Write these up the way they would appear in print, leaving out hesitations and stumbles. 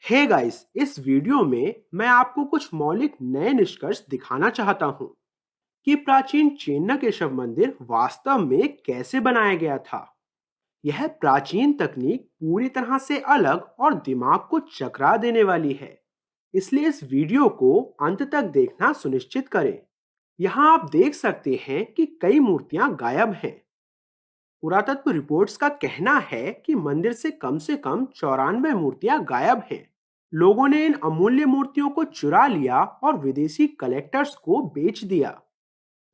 Hey guys, इस video में मैं आपको कुछ मौलिक नए निष्कर्ष दिखाना चाहता हूं कि प्राचीन चेन्नई केशव मंदिर वास्तव में कैसे बनाया गया था। यह प्राचीन तकनीक पूरी तरह से अलग और दिमाग को चकरा देने वाली है। इसलिए इस वीडियो को अंत तक देखना सुनिश्चित करें। यहाँ आप देख सकते हैं कि कई मूर्तियां गायब हैं। पुरातत्व रिपोर्ट्स का कहना है कि मंदिर से कम 94 मूर्तियां गायब हैं। लोगों ने इन अमूल्य मूर्तियों को चुरा लिया और विदेशी कलेक्टर्स को बेच दिया।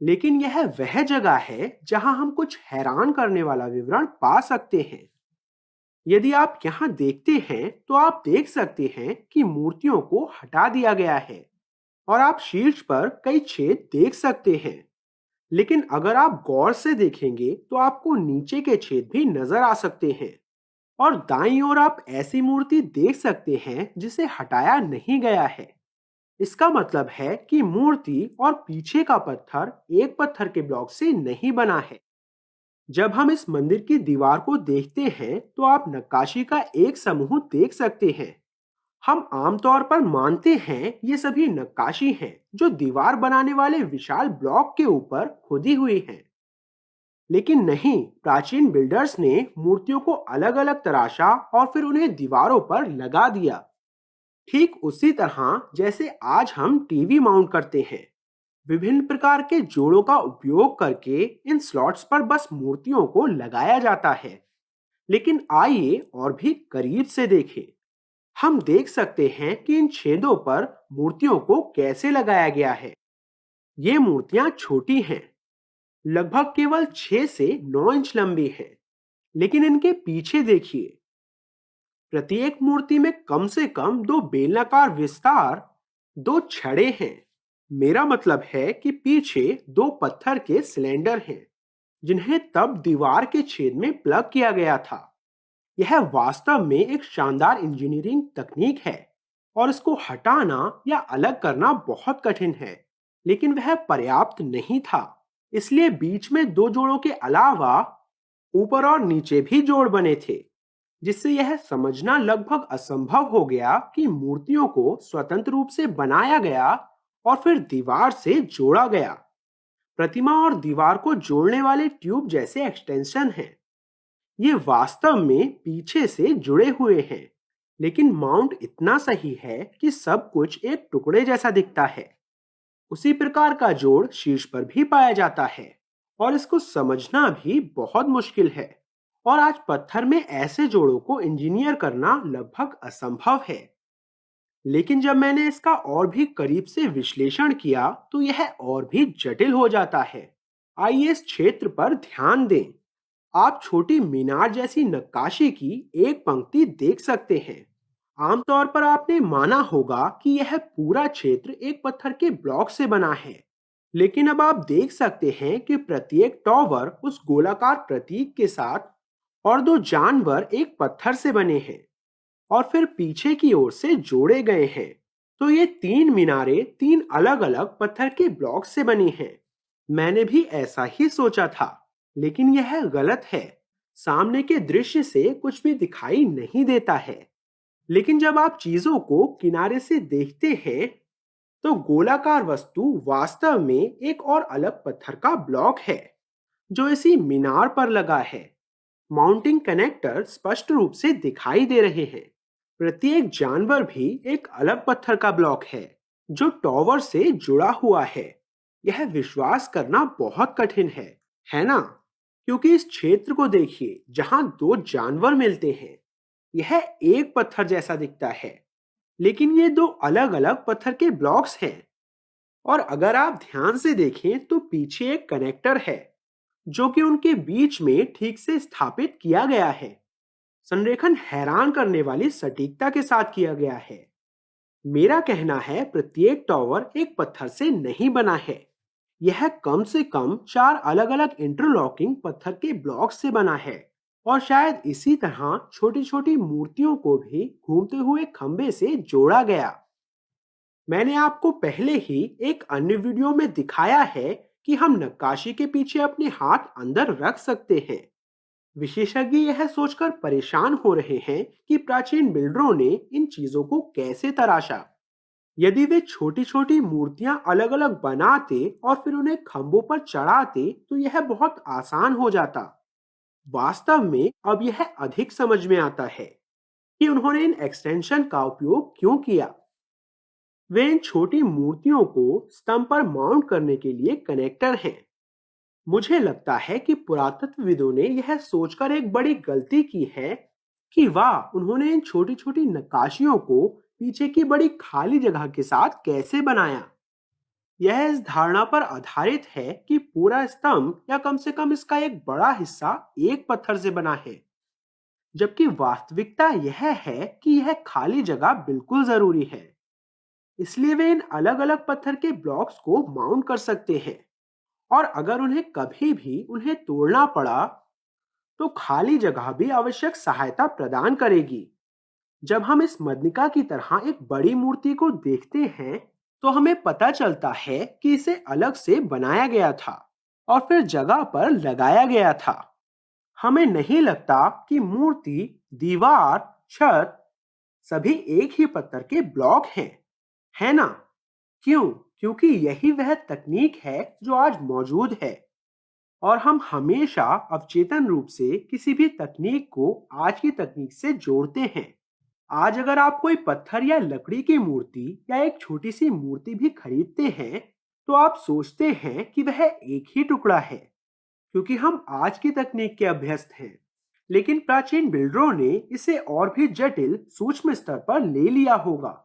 लेकिन यह वह जगह है जहां हम कुछ हैरान करने वाला विवरण पा सकते हैं। यदि आप यहाँ देखते हैं तो आप देख सकते हैं कि मूर्तियों को हटा दिया गया है और आप शीर्ष पर कई छेद देख सकते हैं। लेकिन अगर आप गौर से देखेंगे तो आपको नीचे के छेद भी नजर आ सकते हैं। और दाईं ओर आप ऐसी मूर्ति देख सकते हैं जिसे हटाया नहीं गया है। इसका मतलब है कि मूर्ति और पीछे का पत्थर एक पत्थर के ब्लॉक से नहीं बना है। जब हम इस मंदिर की दीवार को देखते हैं तो आप नक्काशी का एक समूह देख सकते हैं। हम आमतौर पर मानते हैं ये सभी नक्काशी हैं जो दीवार बनाने वाले विशाल ब्लॉक के ऊपर खुदी हुई हैं। लेकिन नहीं, प्राचीन बिल्डर्स ने मूर्तियों को अलग अलग तराशा और फिर उन्हें दीवारों पर लगा दिया। ठीक उसी तरह जैसे आज हम टीवी माउंट करते हैं। विभिन्न प्रकार के जोड़ों का उपयोग करके इन स्लॉट्स पर बस मूर्तियों को लगाया जाता है। लेकिन आइए और भी करीब से देखें। हम देख सकते हैं कि इन छेदों पर मूर्तियों को कैसे लगाया गया है। ये मूर्तियां छोटी हैं, लगभग केवल 6 से 9 इंच लंबी हैं। लेकिन इनके पीछे देखिए, प्रत्येक मूर्ति में कम से कम दो बेलनाकार विस्तार, दो छड़े हैं। मेरा मतलब है कि पीछे दो पत्थर के सिलेंडर हैं जिन्हें तब दीवार के छेद में प्लग किया गया था। यह वास्तव में एक शानदार इंजीनियरिंग तकनीक है और इसको हटाना या अलग करना बहुत कठिन है। लेकिन वह पर्याप्त नहीं था। इसलिए बीच में दो जोड़ों के अलावा ऊपर और नीचे भी जोड़ बने थे, जिससे यह समझना लगभग असंभव हो गया कि मूर्तियों को स्वतंत्र रूप से बनाया गया और फिर दीवार से जोड़ा गया। प्रतिमा और दीवार को जोड़ने वाले ट्यूब जैसे एक्सटेंशन हैं। ये वास्तव में पीछे से जुड़े हुए हैं, लेकिन माउंट इतना सही है कि सब कुछ एक टुकड़े जैसा दिखता है। उसी प्रकार का जोड़ शीर्ष पर भी पाया जाता है और इसको समझना भी बहुत मुश्किल है। और आज पत्थर में ऐसे जोड़ों को इंजीनियर करना लगभग असंभव है। लेकिन जब मैंने इसका और भी करीब से विश्लेषण किया तो यह और भी जटिल हो जाता है। आइए इस क्षेत्र पर ध्यान दें। आप छोटी मीनार जैसी नक्काशी की एक पंक्ति देख सकते हैं। आमतौर पर आपने माना होगा कि यह पूरा क्षेत्र एक पत्थर के ब्लॉक से बना है। लेकिन अब आप देख सकते हैं कि प्रत्येक टॉवर उस गोलाकार प्रतीक के साथ और दो जानवर एक पत्थर से बने हैं और फिर पीछे की ओर से जोड़े गए हैं। तो ये तीन मीनारें तीन अलग अलग पत्थर के ब्लॉक से बनी हैं। मैंने भी ऐसा ही सोचा था, लेकिन यह गलत है। सामने के दृश्य से कुछ भी दिखाई नहीं देता है। लेकिन जब आप चीजों को किनारे से देखते हैं तो गोलाकार वस्तु वास्तव में एक और अलग पत्थर का ब्लॉक है जो इसी मीनार पर लगा है। माउंटिंग कनेक्टर स्पष्ट रूप से दिखाई दे रहे हैं। प्रत्येक जानवर भी एक अलग पत्थर का ब्लॉक है जो टॉवर से जुड़ा हुआ है। यह विश्वास करना बहुत कठिन है ना? क्योंकि इस क्षेत्र को देखिए जहां दो जानवर मिलते हैं। यह एक पत्थर जैसा दिखता है, लेकिन ये दो अलग अलग पत्थर के ब्लॉक्स हैं। और अगर आप ध्यान से देखें तो पीछे एक कनेक्टर है जो कि उनके बीच में ठीक से स्थापित किया गया है। संरेखन हैरान करने वाली सटीकता के साथ किया गया है। मेरा कहना है प्रत्येक टॉवर एक पत्थर से नहीं बना है। यह कम से कम चार अलग अलग इंटरलॉकिंग पत्थर के ब्लॉक से बना है। और शायद इसी तरह छोटी छोटी मूर्तियों को भी घूमते हुए खंबे से जोड़ा गया। मैंने आपको पहले ही एक अन्य वीडियो में दिखाया है कि हम नक्काशी के पीछे अपने हाथ अंदर रख सकते हैं। विशेषज्ञ यह सोचकर परेशान हो रहे हैं कि प्राचीन बिल्डरों ने इन चीजों को कैसे तराशा। यदि वे छोटी छोटी मूर्तियां अलग अलग बनाते और फिर उन्हें खंभों पर चढ़ाते तो यह बहुत आसान हो जाता। वास्तव में अब यह अधिक समझ में आता है कि उन्होंने इन एक्सटेंशन का उपयोग क्यों किया। वे इन छोटी मूर्तियों को स्तंभ पर माउंट करने के लिए कनेक्टर हैं। मुझे लगता है कि पुरातत्वविदों ने यह सोचकर एक बड़ी गलती की है कि वाह, उन्होंने इन छोटी छोटी नक्काशियों को पीछे की बड़ी खाली जगह के साथ कैसे बनाया। यह इस धारणा पर आधारित है कि पूरा स्तंभ या कम से कम इसका एक बड़ा हिस्सा एक पत्थर से बना है, जबकि वास्तविकता यह है कि यह खाली जगह बिल्कुल जरूरी है। इसलिए वे इन अलग अलग पत्थर के ब्लॉक्स को माउंट कर सकते हैं, और अगर उन्हें कभी भी उन्हें तोड़ना पड़ा तो खाली जगह भी आवश्यक सहायता प्रदान करेगी। जब हम इस मदनिका की तरह एक बड़ी मूर्ति को देखते हैं तो हमें पता चलता है कि इसे अलग से बनाया गया था और फिर जगह पर लगाया गया था। हमें नहीं लगता कि मूर्ति, दीवार, छत सभी एक ही पत्थर के ब्लॉक हैं, है ना? क्यों? क्योंकि यही वह तकनीक है जो आज मौजूद है, और हम हमेशा अवचेतन रूप से किसी भी तकनीक को आज की तकनीक से जोड़ते हैं। आज अगर आप कोई पत्थर या लकड़ी की मूर्ति या एक छोटी सी मूर्ति भी खरीदते हैं तो आप सोचते हैं कि वह एक ही टुकड़ा है, क्योंकि हम आज की तकनीक के अभ्यस्त हैं। लेकिन प्राचीन बिल्डरों ने इसे और भी जटिल, सूक्ष्म स्तर पर ले लिया होगा।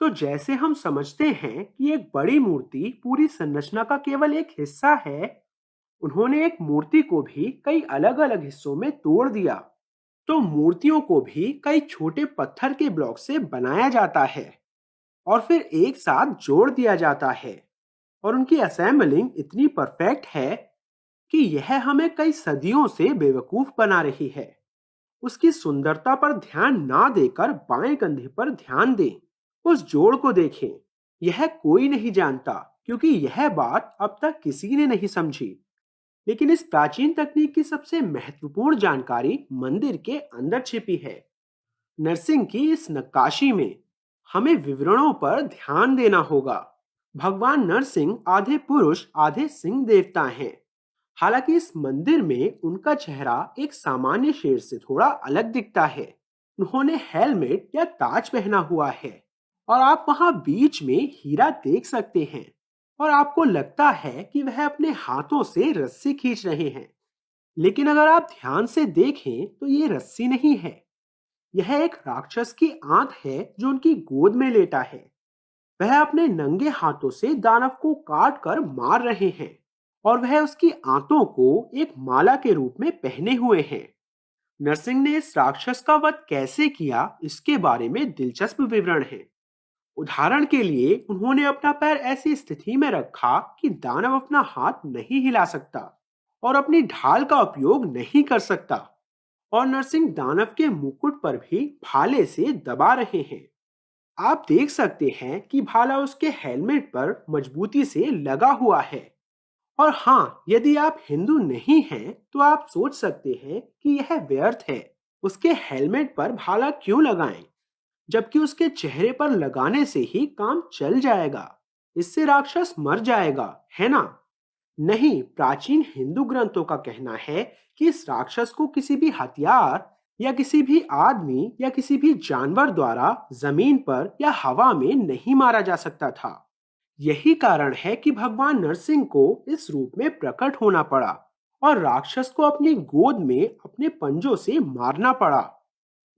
तो जैसे हम समझते हैं कि एक बड़ी मूर्ति पूरी संरचना का केवल एक हिस्सा है, उन्होंने एक मूर्ति को भी कई अलग अलग हिस्सों में तोड़ दिया। तो मूर्तियों को भी कई छोटे पत्थर के ब्लॉक से बनाया जाता है और फिर एक साथ जोड़ दिया जाता है, और उनकी असेंबलिंग इतनी परफेक्ट है कि यह हमें कई सदियों से बेवकूफ बना रही है। उसकी सुंदरता पर ध्यान ना देकर बाएं कंधे पर ध्यान दें, उस जोड़ को देखें। यह कोई नहीं जानता, क्योंकि यह बात अब तक किसी ने नहीं समझी। लेकिन इस प्राचीन तकनीक की सबसे महत्वपूर्ण जानकारी मंदिर के अंदर छिपी है। नरसिंह की इस नक्काशी में हमें विवरणों पर ध्यान देना होगा। भगवान नरसिंह आधे पुरुष आधे सिंह देवता हैं। हालांकि इस मंदिर में उनका चेहरा एक सामान्य शेर से थोड़ा अलग दिखता है। उन्होंने हेलमेट या ताज पहना हुआ है, और आप वहां बीच में हीरा देख सकते हैं, और आपको लगता है कि वह अपने हाथों से रस्सी खींच रहे हैं। लेकिन अगर आप ध्यान से देखें तो ये रस्सी नहीं है, यह एक राक्षस की आंत है जो उनकी गोद में लेटा है। वह अपने नंगे हाथों से दानव को काट कर मार रहे हैं, और वह उसकी आंतों को एक माला के रूप में पहने हुए हैं। नरसिंह ने इस राक्षस का वध कैसे किया, इसके बारे में दिलचस्प विवरण है। उदाहरण के लिए उन्होंने अपना पैर ऐसी स्थिति में रखा कि दानव अपना हाथ नहीं हिला सकता और अपनी ढाल का उपयोग नहीं कर सकता, और नरसिंह दानव के मुकुट पर भी भाले से दबा रहे हैं। आप देख सकते हैं कि भाला उसके हेलमेट पर मजबूती से लगा हुआ है। और हाँ, यदि आप हिंदू नहीं हैं तो आप सोच सकते हैं कि यह व्यर्थ है। उसके हेलमेट पर भाला क्यों लगाएं, जबकि उसके चेहरे पर लगाने से ही काम चल जाएगा। इससे राक्षस मर जाएगा, है ना? नहीं, प्राचीन हिंदू ग्रंथों का कहना है कि इस राक्षस को किसी भी हथियार या किसी भी आदमी या किसी भी जानवर द्वारा जमीन पर या हवा में नहीं मारा जा सकता था। यही कारण है कि भगवान नरसिंह को इस रूप में प्रकट होना पड़ा और राक्षस को अपनी गोद में अपने पंजों से मारना पड़ा।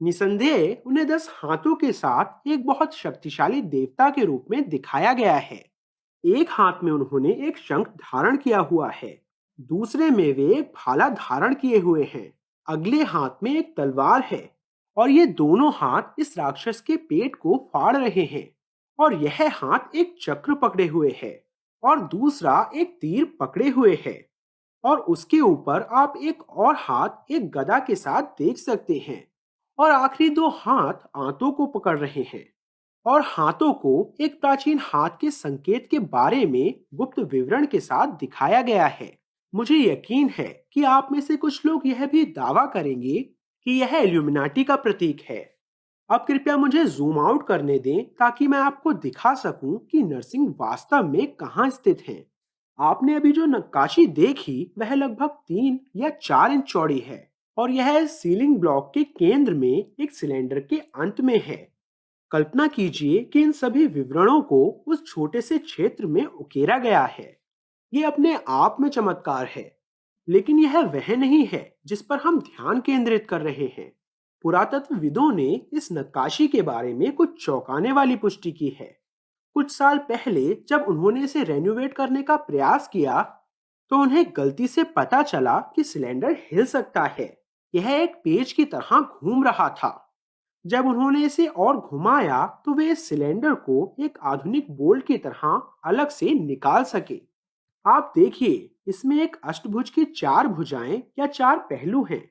निसंदेह उन्हें 10 हाथों के साथ एक बहुत शक्तिशाली देवता के रूप में दिखाया गया है। एक हाथ में उन्होंने एक शंख धारण किया हुआ है, दूसरे में वे एक भाला धारण किए हुए हैं, अगले हाथ में एक तलवार है, और ये दोनों हाथ इस राक्षस के पेट को फाड़ रहे हैं। और यह हाथ एक चक्र पकड़े हुए है और दूसरा एक तीर पकड़े हुए है, और उसके ऊपर आप एक और हाथ एक गदा के साथ देख सकते हैं, और आखिरी दो हाथ आंतों को पकड़ रहे हैं। और हाथों को एक प्राचीन हाथ के संकेत के बारे में गुप्त विवरण के साथ दिखाया गया है। मुझे यकीन है कि आप में से कुछ लोग यह भी दावा करेंगे कि यह इल्यूमिनाटी का प्रतीक है। अब कृपया मुझे जूम आउट करने दें ताकि मैं आपको दिखा सकूं कि नरसिंह वास्तव में कहां स्थित है। आपने अभी जो नक्काशी देखी वह लगभग 3 या 4 इंच चौड़ी है और यह सीलिंग ब्लॉक के केंद्र में एक सिलेंडर के अंत में है। कल्पना कीजिए कि इन सभी विवरणों को उस छोटे से क्षेत्र में उकेरा गया है। ये अपने आप में चमत्कार है, लेकिन यह वह नहीं है जिस पर हम ध्यान केंद्रित कर रहे हैं। पुरातत्वविदों ने इस नक्काशी के बारे में कुछ चौंकाने वाली पुष्टि की है। कुछ साल पहले जब उन्होंने इसे रेनोवेट करने का प्रयास किया, तो उन्हें गलती से पता चला कि सिलेंडर हिल सकता है। यह एक पेच की तरह घूम रहा था। जब उन्होंने इसे और घुमाया तो वे इस सिलेंडर को एक आधुनिक बोल्ट की तरह अलग से निकाल सके। आप देखिए, इसमें एक अष्टभुज की 4 भुजाएं या 4 पहलू हैं।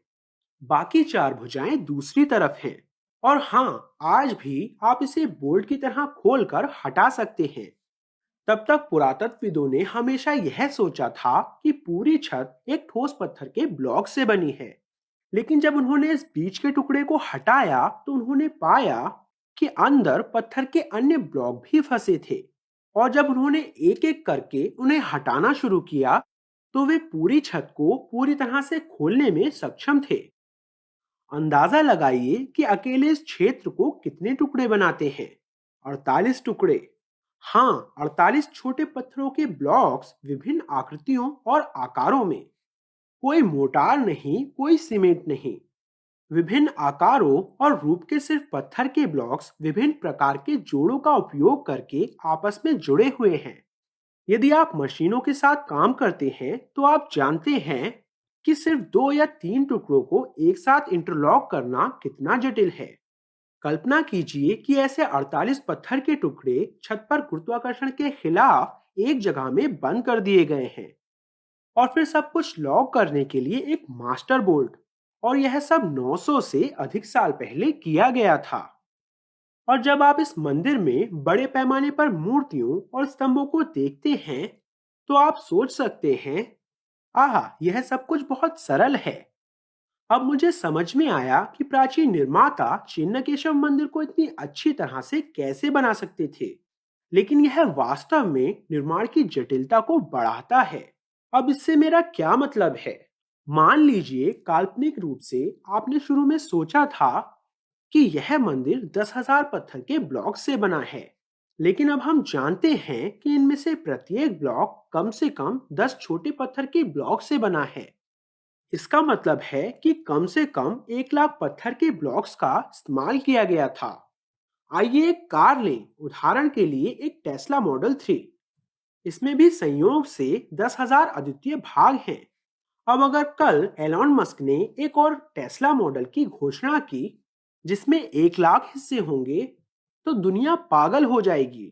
बाकी 4 भुजाएं दूसरी तरफ हैं। और हाँ, आज भी आप इसे बोल्ट की तरह खोलकर हटा सकते हैं। तब तक पुरातत्वविदों ने हमेशा यह सोचा था कि पूरी छत एक ठोस पत्थर के ब्लॉक से बनी है। लेकिन जब उन्होंने इस बीच के टुकड़े को हटाया तो उन्होंने पाया कि अंदर पत्थर के अन्य ब्लॉक भी फंसे थे। और जब उन्होंने एक एक करके उन्हें हटाना शुरू किया तो वे पूरी छत को पूरी तरह से खोलने में सक्षम थे। अंदाजा लगाइए कि अकेले इस क्षेत्र को कितने टुकड़े बनाते हैं। 48 टुकड़े। हाँ, 48 छोटे पत्थरों के ब्लॉक्स विभिन्न आकृतियों और आकारों में। कोई मोटार नहीं, कोई सीमेंट नहीं। विभिन्न आकारों और रूप के सिर्फ पत्थर के ब्लॉक्स विभिन्न प्रकार के जोड़ों का उपयोग करके आपस में जुड़े हुए हैं। यदि आप मशीनों के साथ काम करते हैं तो आप जानते हैं कि सिर्फ 2 या 3 टुकड़ों को एक साथ इंटरलॉक करना कितना जटिल है। कल्पना कीजिए कि ऐसे 48 पत्थर के टुकड़े छत पर गुरुत्वाकर्षण के खिलाफ एक जगह में बंद कर दिए गए हैं। और फिर सब कुछ लॉक करने के लिए एक मास्टर बोल्ट। और यह सब 900 से अधिक साल पहले किया गया था। और जब आप इस मंदिर में बड़े पैमाने पर मूर्तियों और स्तंभों को देखते हैं तो आप सोच सकते हैं, आहा, यह सब कुछ बहुत सरल है। अब मुझे समझ में आया कि प्राचीन निर्माता चिन्नकेशव मंदिर को इतनी अच्छी तरह से कैसे बना सकते थे। लेकिन यह वास्तव में निर्माण की जटिलता को बढ़ाता है। अब इससे मेरा क्या मतलब है? मान लीजिए काल्पनिक रूप से आपने शुरू में सोचा था कि यह मंदिर 10,000 पत्थर के ब्लॉक से बना है। लेकिन अब हम जानते हैं कि इनमें से प्रत्येक ब्लॉक कम से कम 10 छोटे पत्थर के ब्लॉक से बना है। इसका मतलब है कि कम से कम 1 लाख पत्थर के ब्लॉक्स का इस्तेमाल किया गया था। आइए एक कार लें, उदाहरण के लिए एक टेस्ला मॉडल 3। इसमें भी संयोग से 10,000 अद्वितीय भाग हैं। अब अगर कल एलॉन मस्क ने एक और टेस्ला मॉडल की घोषणा की जिसमें 1 लाख हिस्से होंगे, तो दुनिया पागल हो जाएगी,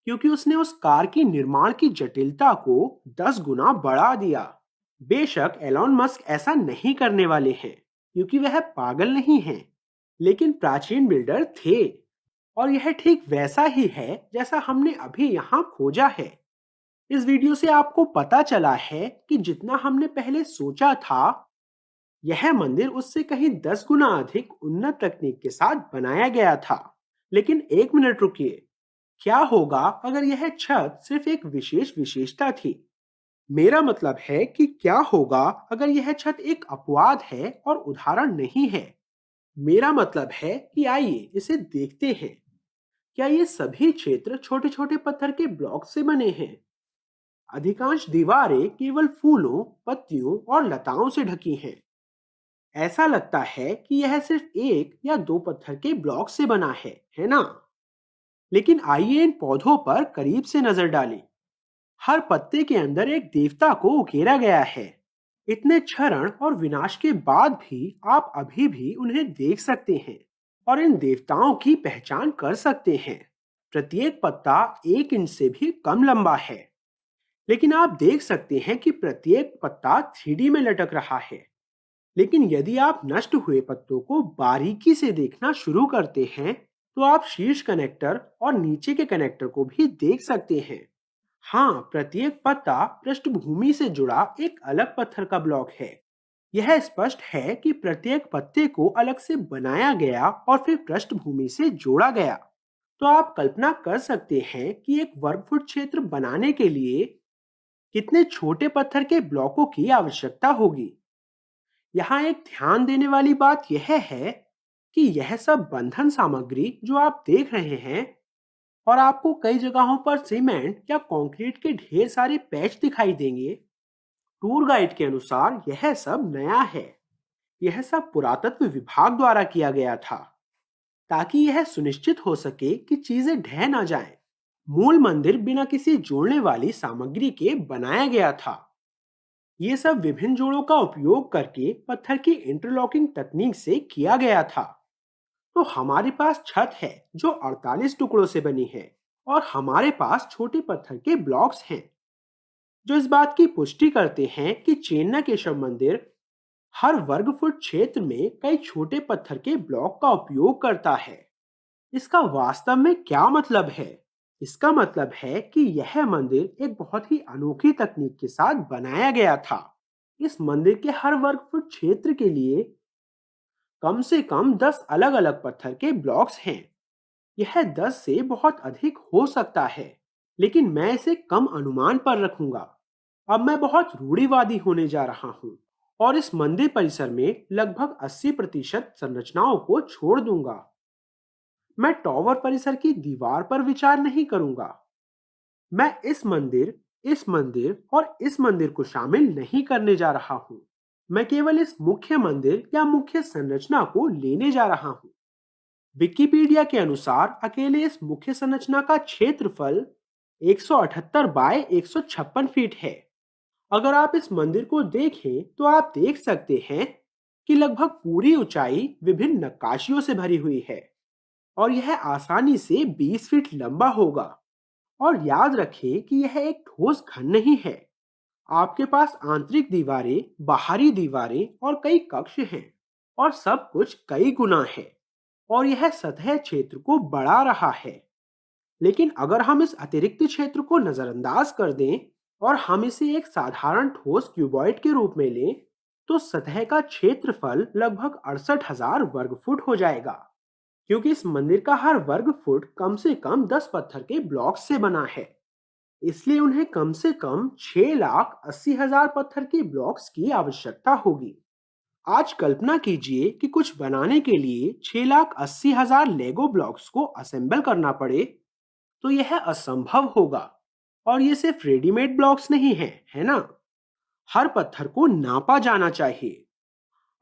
क्योंकि उसने उस कार की निर्माण की जटिलता को 10 गुना बढ़ा दिया। बेशक एलॉन मस्क ऐसा नहीं करने वाले हैं, क्योंकि वह पागल नहीं हैं, लेकिन प्राचीन बिल्डर थे। और यह ठीक वैसा ही है जैसा हमने अभी यहाँ खोजा है। इस वीडियो से आपको पता चला है कि जितना हमने पहले सोचा था, यह मंदिर उससे कहीं 10 गुना अधिक उन्नत तकनीक के साथ बनाया गया था। लेकिन एक मिनट रुकिए, क्या होगा अगर यह छत सिर्फ एक विशेष विशेषता थी? मेरा मतलब है कि क्या होगा अगर यह छत एक अपवाद है और उदाहरण नहीं है? मेरा मतलब है कि आइए इसे देखते हैं। क्या ये सभी क्षेत्र छोटे छोटे पत्थर के ब्लॉक से बने हैं? अधिकांश दीवारें केवल फूलों, पत्तियों और लताओं से ढकी हैं। ऐसा लगता है कि यह सिर्फ 1 या 2 पत्थर के ब्लॉक से बना है ना? लेकिन आइए इन पौधों पर करीब से नजर डालें। हर पत्ते के अंदर एक देवता को उकेरा गया है। इतने क्षरण और विनाश के बाद भी आप अभी भी उन्हें देख सकते हैं और इन देवताओं की पहचान कर सकते हैं। प्रत्येक पत्ता 1 इंच से भी कम लंबा है। लेकिन आप देख सकते हैं कि प्रत्येक पत्ता 3D में लटक रहा है। लेकिन यदि आप नष्ट हुए पत्तों को बारीकी से देखना शुरू करते हैं तो आप शीर्ष कनेक्टर और नीचे के कनेक्टर को भी देख सकते हैं। हाँ, प्रत्येक पत्ता पृष्ठभूमि से जुड़ा एक अलग पत्थर का ब्लॉक है। यह स्पष्ट है कि प्रत्येक पत्ते को अलग से बनाया गया और फिर पृष्ठभूमि से जोड़ा गया। तो आप कल्पना कर सकते हैं कि एक वर्ग फुट क्षेत्र बनाने के लिए कितने छोटे पत्थर के ब्लॉकों की आवश्यकता होगी। यहाँ एक ध्यान देने वाली बात यह है कि यह सब बंधन सामग्री जो आप देख रहे हैं, और आपको कई जगहों पर सीमेंट या कंक्रीट के ढेर सारे पैच दिखाई देंगे, टूर गाइड के अनुसार यह सब नया है। यह सब पुरातत्व विभाग द्वारा किया गया था, ताकि यह सुनिश्चित हो सके कि चीजें ढह ना जाएं। मूल मंदिर बिना किसी जोड़ने वाली सामग्री के बनाया गया था। ये सब विभिन्न जोड़ों का उपयोग करके पत्थर की इंटरलॉकिंग तकनीक से किया गया था। तो हमारे पास छत है जो 48 टुकड़ों से बनी है, और हमारे पास छोटे पत्थर के ब्लॉक्स हैं जो इस बात की पुष्टि करते हैं कि चेन्नई केशव मंदिर हर वर्ग फुट क्षेत्र में कई छोटे पत्थर के ब्लॉक का उपयोग करता है। इसका वास्तव में क्या मतलब है? इसका मतलब है कि यह मंदिर एक बहुत ही अनोखी तकनीक के साथ बनाया गया था। इस मंदिर के हर वर्ग फुट क्षेत्र के लिए कम से कम 10 अलग अलग पत्थर के ब्लॉक्स हैं। यह 10 से बहुत अधिक हो सकता है, लेकिन मैं इसे कम अनुमान पर रखूंगा। अब मैं बहुत रूढ़िवादी होने जा रहा हूँ और इस मंदिर परिसर में लगभग 80% संरचनाओं को छोड़ दूंगा। मैं टॉवर परिसर की दीवार पर विचार नहीं करूंगा। मैं इस मंदिर और इस मंदिर को शामिल नहीं करने जा रहा हूँ। मैं केवल इस मुख्य मंदिर या मुख्य संरचना को लेने जा रहा हूँ। विकिपीडिया के अनुसार अकेले इस मुख्य संरचना का क्षेत्रफल 178 बाय 156 फीट है। अगर आप इस मंदिर को देखें तो आप देख सकते हैं कि लगभग पूरी ऊंचाई विभिन्न नक्काशियों से भरी हुई है, और यह आसानी से 20 फीट लंबा होगा। और याद रखें कि यह एक ठोस खंड नहीं है। आपके पास आंतरिक दीवारें, बाहरी दीवारें और कई कक्ष हैं, और सब कुछ कई गुना है, और यह सतह क्षेत्र को बढ़ा रहा है। लेकिन अगर हम इस अतिरिक्त क्षेत्र को नजरअंदाज कर दें और हम इसे एक साधारण ठोस क्यूबॉइड के रूप में लें, तो सतह का क्षेत्रफल लगभग 68,000 वर्ग फुट हो जाएगा। क्योंकि इस मंदिर का हर वर्ग फुट कम से कम 10 पत्थर के ब्लॉक से बना है, इसलिए उन्हें कम से कम 6,80,000 पत्थर के ब्लॉक्स की आवश्यकता होगी। आज कल्पना कीजिए कि कुछ बनाने के लिए 6,80,000 लेगो ब्लॉक्स को असेंबल करना पड़े, तो यह असंभव होगा। और ये सिर्फ रेडीमेड ब्लॉक्स नहीं है, है ना? हर पत्थर को नापा जाना चाहिए।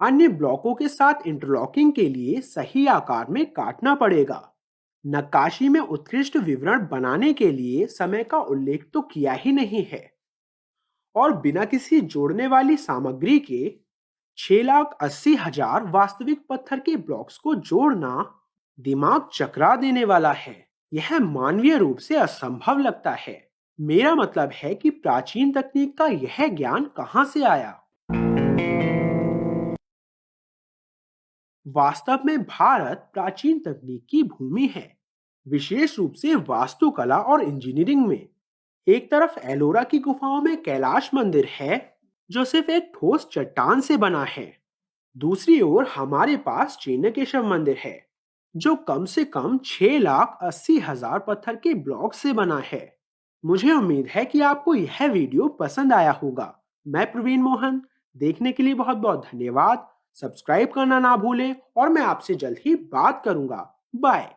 अन्य ब्लॉकों के साथ इंटरलॉकिंग के लिए सही आकार में काटना पड़ेगा। नक्काशी में उत्कृष्ट विवरण बनाने के लिए समय का उल्लेख तो किया ही नहीं है। और बिना किसी जोड़ने वाली सामग्री के 6,80,000 वास्तविक पत्थर के ब्लॉक्स को जोड़ना दिमाग चकरा देने वाला है। यह मानवीय रूप से असंभव लगता है। मेरा मतलब है कि प्राचीन तकनीक का यह ज्ञान कहां से आया? वास्तव में भारत प्राचीन तकनीक की भूमि है, विशेष रूप से वास्तुकला और इंजीनियरिंग में। एक तरफ एलोरा की गुफाओं में कैलाश मंदिर है, जो सिर्फ एक ठोस चट्टान से बना है। दूसरी ओर हमारे पास चेन्नकेशव मंदिर है, जो कम से कम 6,80,000 पत्थर के ब्लॉक से बना है। मुझे उम्मीद है कि आपको यह वीडियो पसंद आया होगा। मैं प्रवीण मोहन, देखने के लिए बहुत बहुत धन्यवाद। सब्सक्राइब करना ना भूलें, और मैं आपसे जल्द ही बात करूंगा। बाय।